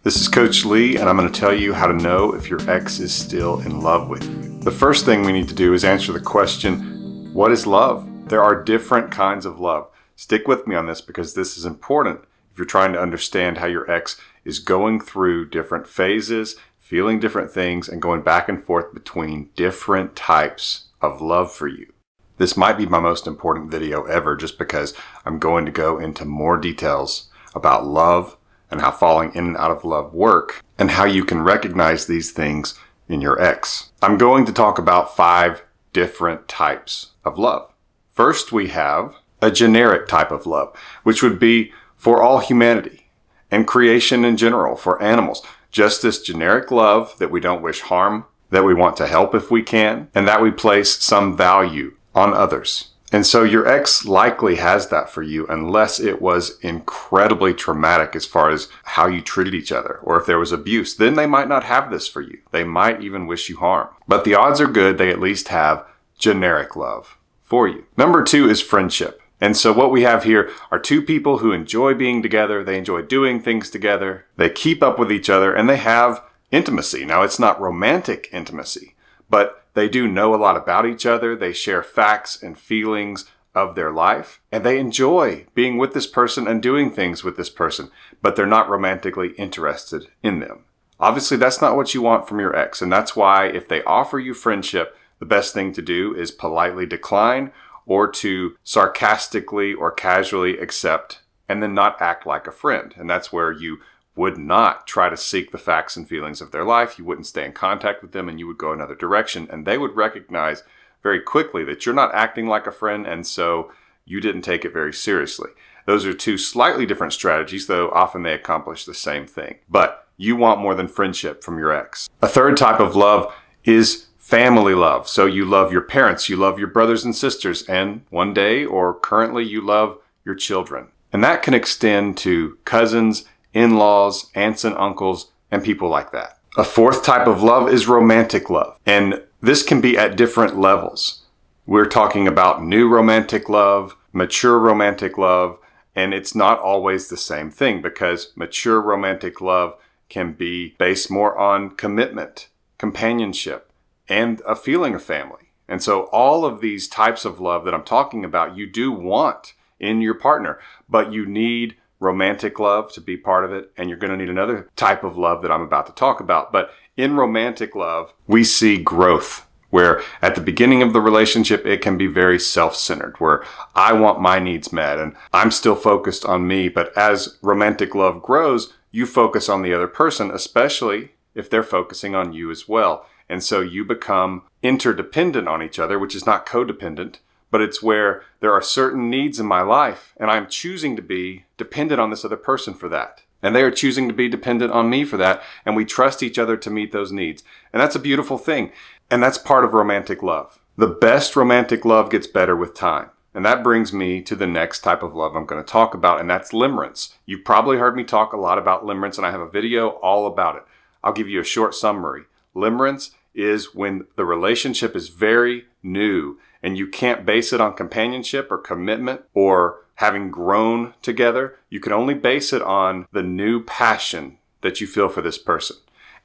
This is Coach Lee, and I'm going to tell you how to know if your ex is still in love with you. The first thing we need to do is answer the question, what is love? There are different kinds of love. Stick with me on this because this is important if you're trying to understand how your ex is going through different phases, feeling different things, and going back and forth between different types of love for you. This might be my most important video ever just because I'm going to go into more details about love and how falling in and out of love work and how you can recognize these things in your ex. I'm going to talk about 5 different types of love. First, we have a generic type of love, which would be for all humanity and creation in general, for animals. Just this generic love that we don't wish harm, that we want to help if we can, and that we place some value on others. And so your ex likely has that for you unless it was incredibly traumatic as far as how you treated each other, or if there was abuse, then they might not have this for you. They might even wish you harm. But the odds are good they at least have generic love for you. Number 2 is friendship. And so what we have here are 2 people who enjoy being together, they enjoy doing things together, they keep up with each other, and they have intimacy. Now, it's not romantic intimacy, but they do know a lot about each other. They share facts and feelings of their life, and they enjoy being with this person and doing things with this person, but they're not romantically interested in them. Obviously, that's not what you want from your ex, and that's why if they offer you friendship, the best thing to do is politely decline or to sarcastically or casually accept and then not act like a friend. And that's where you would not try to seek the facts and feelings of their life. You wouldn't stay in contact with them and you would go another direction. And they would recognize very quickly that you're not acting like a friend and so you didn't take it very seriously. Those are 2 slightly different strategies, though often they accomplish the same thing. But you want more than friendship from your ex. A third type of love is family love. So you love your parents, you love your brothers and sisters, and one day or currently you love your children. And that can extend to cousins, in-laws, aunts and uncles, and people like that. A fourth type of love is romantic love. And this can be at different levels. We're talking about new romantic love, mature romantic love, and it's not always the same thing because mature romantic love can be based more on commitment, companionship, and a feeling of family. And so all of these types of love that I'm talking about, you do want in your partner, but you need romantic love to be part of it, and you're going to need another type of love that I'm about to talk about. But in romantic love, we see growth, where at the beginning of the relationship, it can be very self-centered, where I want my needs met, and I'm still focused on me. But as romantic love grows, you focus on the other person, especially if they're focusing on you as well. And so you become interdependent on each other, which is not codependent, but it's where there are certain needs in my life and I'm choosing to be dependent on this other person for that. And they are choosing to be dependent on me for that. And we trust each other to meet those needs. And that's a beautiful thing. And that's part of romantic love. The best romantic love gets better with time. And that brings me to the next type of love I'm going to talk about, and that's limerence. You've probably heard me talk a lot about limerence, and I have a video all about it. I'll give you a short summary. Limerence is when the relationship is very new and you can't base it on companionship or commitment or having grown together. You can only base it on the new passion that you feel for this person.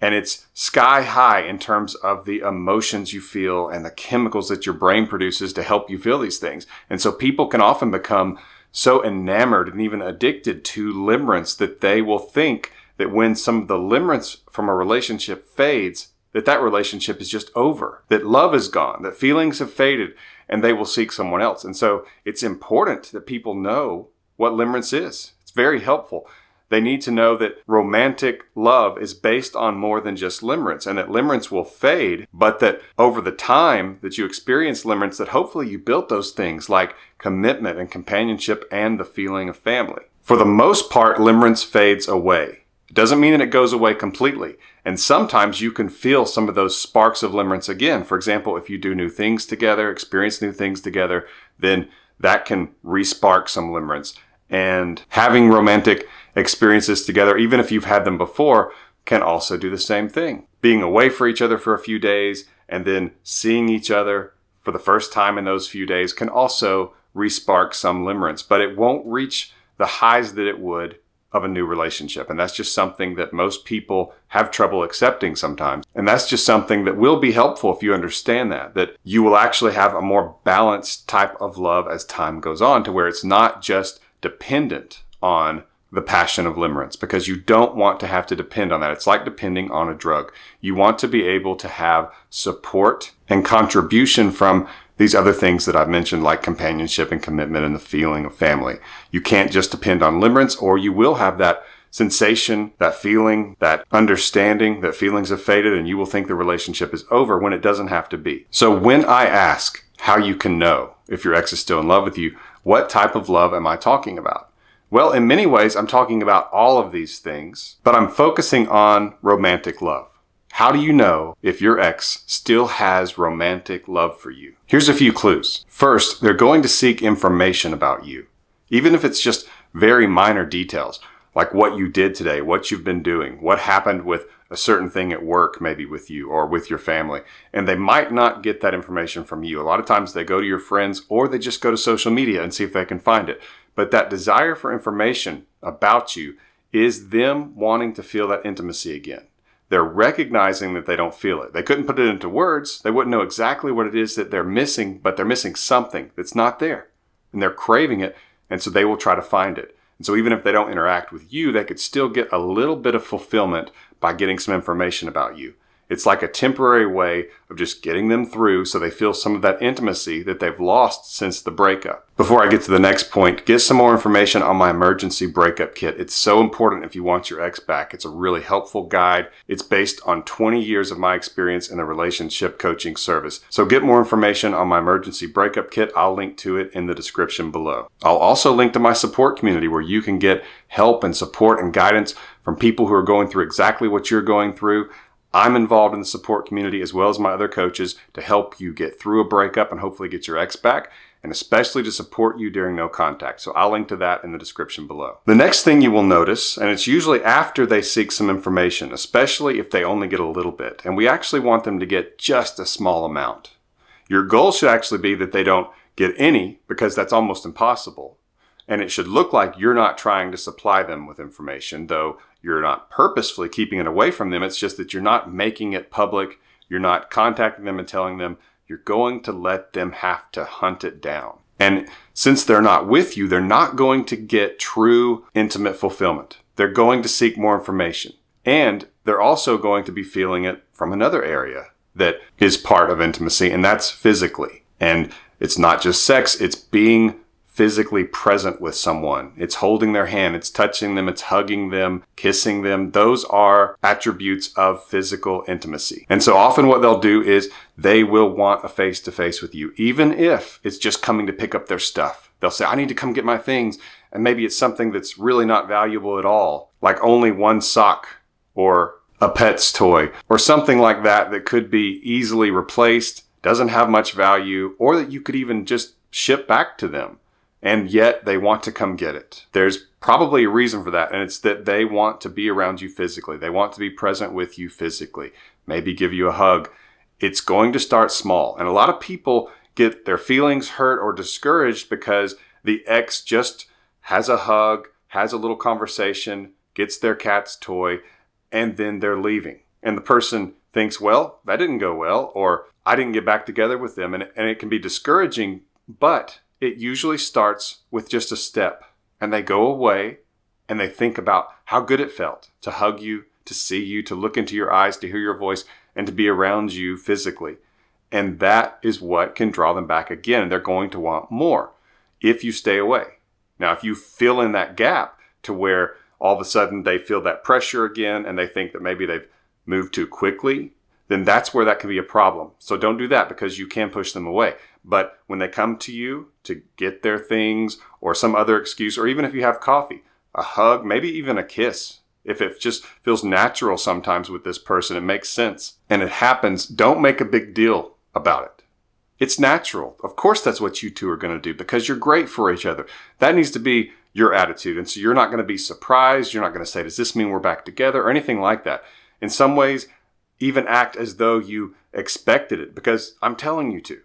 And it's sky high in terms of the emotions you feel and the chemicals that your brain produces to help you feel these things. And so people can often become so enamored and even addicted to limerence that they will think that when some of the limerence from a relationship fades, that relationship is just over, that love is gone, that feelings have faded, and they will seek someone else. And so it's important that people know what limerence is. It's very helpful. They need to know that romantic love is based on more than just limerence, and that limerence will fade, but that over the time that you experience limerence, that hopefully you built those things like commitment and companionship and the feeling of family. For the most part, limerence fades away. It doesn't mean that it goes away completely. And sometimes you can feel some of those sparks of limerence again. For example, if you do new things together, experience new things together, then that can re-spark some limerence. And having romantic experiences together, even if you've had them before, can also do the same thing. Being away for each other for a few days and then seeing each other for the first time in those few days can also re-spark some limerence, but it won't reach the highs that it would of a new relationship. And that's just something that most people have trouble accepting sometimes. And that's just something that will be helpful if you understand that you will actually have a more balanced type of love as time goes on, to where it's not just dependent on the passion of limerence, because you don't want to have to depend on that. It's like depending on a drug. You want to be able to have support and contribution from these other things that I've mentioned, like companionship and commitment and the feeling of family. You can't just depend on limerence, or you will have that sensation, that feeling, that understanding that feelings have faded, and you will think the relationship is over when it doesn't have to be. So when I ask how you can know if your ex is still in love with you, what type of love am I talking about? Well, in many ways, I'm talking about all of these things, but I'm focusing on romantic love. How do you know if your ex still has romantic love for you? Here's a few clues. First, they're going to seek information about you, even if it's just very minor details, like what you did today, what you've been doing, what happened with a certain thing at work, maybe with you or with your family. And they might not get that information from you. A lot of times they go to your friends, or they just go to social media and see if they can find it. But that desire for information about you is them wanting to feel that intimacy again. They're recognizing that they don't feel it. They couldn't put it into words. They wouldn't know exactly what it is that they're missing, but they're missing something that's not there. And they're craving it, and so they will try to find it. And so even if they don't interact with you, they could still get a little bit of fulfillment by getting some information about you. It's like a temporary way of just getting them through so they feel some of that intimacy that they've lost since the breakup. Before I get to the next point, get some more information on my emergency breakup kit. It's so important if you want your ex back. It's a really helpful guide. It's based on 20 years of my experience in the relationship coaching service. So get more information on my emergency breakup kit. I'll link to it in the description below. I'll also link to my support community where you can get help and support and guidance from people who are going through exactly what you're going through. I'm involved in the support community as well as my other coaches to help you get through a breakup and hopefully get your ex back, and especially to support you during no contact. So I'll link to that in the description below. The next thing you will notice, and it's usually after they seek some information, especially if they only get a little bit, and we actually want them to get just a small amount. Your goal should actually be that they don't get any, because that's almost impossible. And it should look like you're not trying to supply them with information, though you're not purposefully keeping it away from them. It's just that you're not making it public. You're not contacting them and telling them. You're going to let them have to hunt it down. And since they're not with you, they're not going to get true intimate fulfillment. They're going to seek more information. And they're also going to be feeling it from another area that is part of intimacy, and that's physically. And it's not just sex, it's being physically present with someone. It's holding their hand, it's touching them, it's hugging them, kissing them. Those are attributes of physical intimacy. And so often what they'll do is they will want a face-to-face with you, even if it's just coming to pick up their stuff. They'll say, I need to come get my things. And maybe it's something that's really not valuable at all, like only one sock or a pet's toy or something like that that could be easily replaced, doesn't have much value, or that you could even just ship back to them. And yet they want to come get it. There's probably a reason for that, and it's that they want to be around you physically. They want to be present with you physically, maybe give you a hug. It's going to start small. And a lot of people get their feelings hurt or discouraged because the ex just has a hug, has a little conversation, gets their cat's toy, and then they're leaving. And the person thinks, well, that didn't go well, or I didn't get back together with them. And it can be discouraging, but it usually starts with just a step, and they go away and they think about how good it felt to hug you, to see you, to look into your eyes, to hear your voice, and to be around you physically. And that is what can draw them back again. And they're going to want more if you stay away. Now, if you fill in that gap to where all of a sudden they feel that pressure again and they think that maybe they've moved too quickly, then that's where that can be a problem. So don't do that, because you can push them away. But when they come to you to get their things or some other excuse, or even if you have coffee, a hug, maybe even a kiss, if it just feels natural sometimes with this person, it makes sense, and it happens, don't make a big deal about it. It's natural. Of course, that's what you two are going to do because you're great for each other. That needs to be your attitude. And so you're not going to be surprised. You're not going to say, does this mean we're back together, or anything like that. In some ways, even act as though you expected it, because I'm telling you to.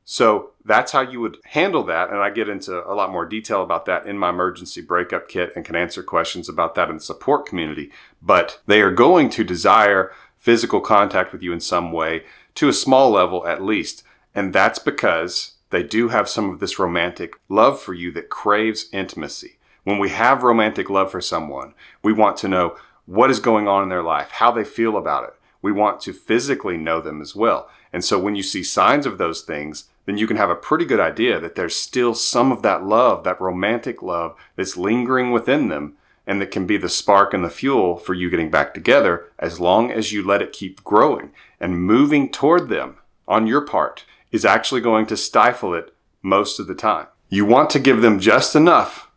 So that's how you would handle that. And I get into a lot more detail about that in my emergency breakup kit and can answer questions about that in the support community. But they are going to desire physical contact with you in some way, to a small level at least. And that's because they do have some of this romantic love for you that craves intimacy. When we have romantic love for someone, we want to know what is going on in their life, how they feel about it. We want to physically know them as well. And so when you see signs of those things, then you can have a pretty good idea that there's still some of that love, that romantic love that's lingering within them, and that can be the spark and the fuel for you getting back together as long as you let it keep growing. And moving toward them on your part is actually going to stifle it most of the time. You want to give them just enough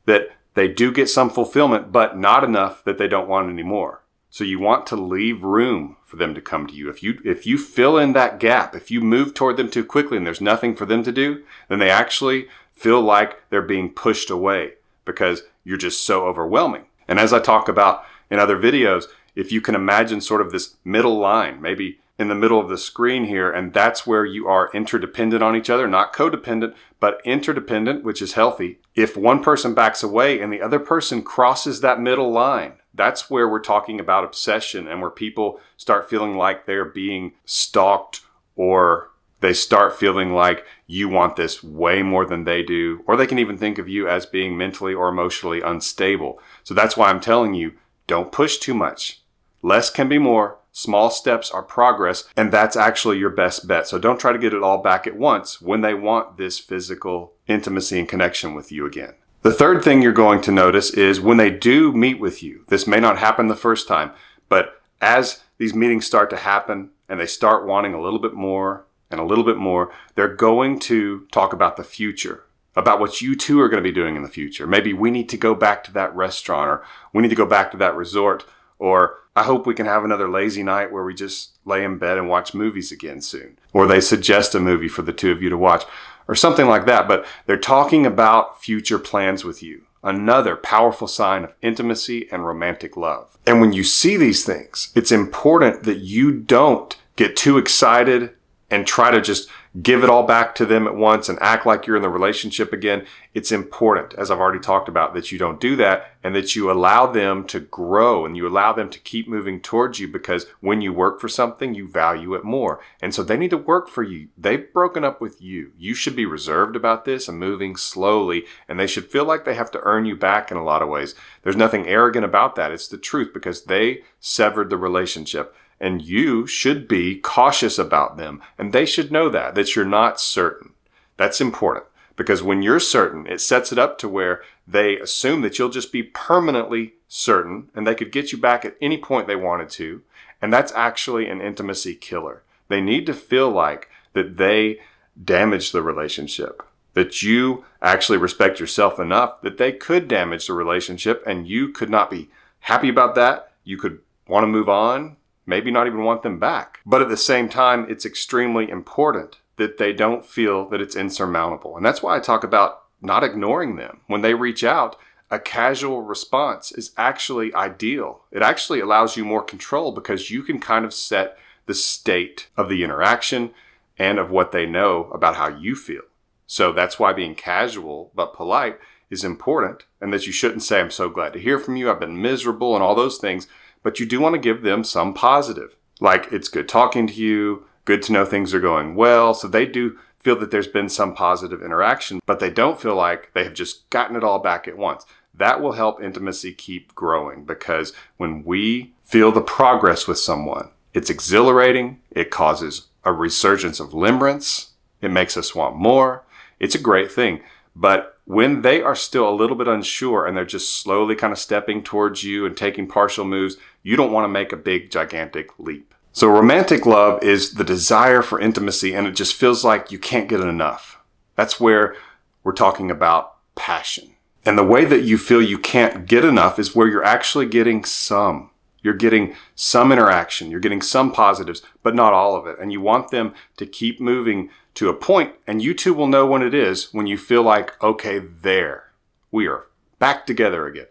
that they do get some fulfillment, but not enough that they don't want any more. So you want to leave room for them to come to you. If you fill in that gap, if you move toward them too quickly and there's nothing for them to do, then they actually feel like they're being pushed away because you're just so overwhelming. And as I talk about in other videos, if you can imagine sort of this middle line, maybe in the middle of the screen here, and that's where you are interdependent on each other, not codependent, but interdependent, which is healthy. If one person backs away and the other person crosses that middle line, that's where we're talking about obsession and where people start feeling like they're being stalked, or they start feeling like you want this way more than they do, or they can even think of you as being mentally or emotionally unstable. So that's why I'm telling you, don't push too much. Less can be more. Small steps are progress, and that's actually your best bet. So don't try to get it all back at once when they want this physical intimacy and connection with you again. The third thing you're going to notice is when they do meet with you, this may not happen the first time, but as these meetings start to happen and they start wanting a little bit more and a little bit more, they're going to talk about the future, about what you two are going to be doing in the future. Maybe we need to go back to that restaurant, or we need to go back to that resort, or I hope we can have another lazy night where we just lay in bed and watch movies again soon. Or they suggest a movie for the two of you to watch, or something like that. But they're talking about future plans with you. Another powerful sign of intimacy and romantic love. And when you see these things, it's important that you don't get too excited and try to just give it all back to them at once and act like you're in the relationship again. It's important, as I've already talked about, that you don't do that, and that you allow them to grow and you allow them to keep moving towards you, because when you work for something, you value it more. And so they need to work for you. They've broken up with you. You should be reserved about this and moving slowly, and they should feel like they have to earn you back in a lot of ways. There's nothing arrogant about that. It's the truth, because they severed the relationship. And you should be cautious about them. And they should know that you're not certain. That's important, because when you're certain, it sets it up to where they assume that you'll just be permanently certain and they could get you back at any point they wanted to. And that's actually an intimacy killer. They need to feel like that they damaged the relationship, that you actually respect yourself enough that they could damage the relationship and you could not be happy about that. You could want to move on. Maybe not even want them back. But at the same time, it's extremely important that they don't feel that it's insurmountable. And that's why I talk about not ignoring them. When they reach out, a casual response is actually ideal. It actually allows you more control, because you can kind of set the state of the interaction and of what they know about how you feel. So that's why being casual but polite is important, and that you shouldn't say, "I'm so glad to hear from you. I've been miserable," and all those things. But you do want to give them some positive, like it's good talking to you, good to know things are going well. So they do feel that there's been some positive interaction, but they don't feel like they have just gotten it all back at once. That will help intimacy keep growing, because when we feel the progress with someone, it's exhilarating. It causes a resurgence of limerence. It makes us want more. It's a great thing. But when they are still a little bit unsure and they're just slowly kind of stepping towards you and taking partial moves, you don't want to make a big, gigantic leap. So romantic love is the desire for intimacy, and it just feels like you can't get enough. That's where we're talking about passion. And the way that you feel you can't get enough is where you're actually getting some. You're getting some interaction. You're getting some positives, but not all of it. And you want them to keep moving to a point, and you two will know when it is, when you feel like, okay, there, we are back together again.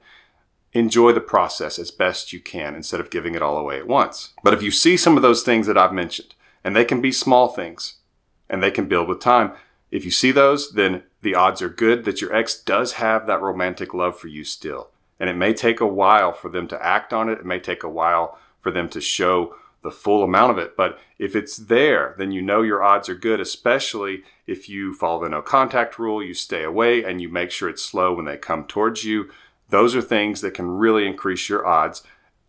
Enjoy the process as best you can instead of giving it all away at once. But if you see some of those things that I've mentioned, and they can be small things, and they can build with time. If you see those, then the odds are good that your ex does have that romantic love for you still. And it may take a while for them to act on it. It may take a while for them to show the full amount of it. But if it's there, then you know your odds are good, especially if you follow the no contact rule, you stay away, and you make sure it's slow when they come towards you. Those are things that can really increase your odds.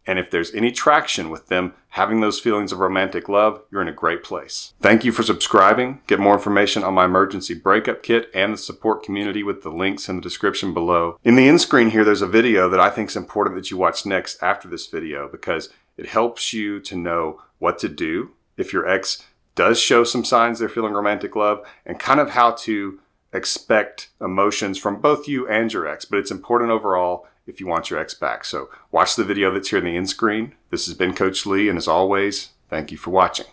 And if there's any traction with them having those feelings of romantic love, you're in a great place. Thank you for subscribing. Get more information on my emergency breakup kit and the support community with the links in the description below. In the end screen here, there's a video that I think is important that you watch next after this video, because it helps you to know what to do if your ex does show some signs they're feeling romantic love, and kind of how to expect emotions from both you and your ex. But it's important overall if you want your ex back. So watch the video that's here in the end screen. This has been Coach Lee, and as always, thank you for watching.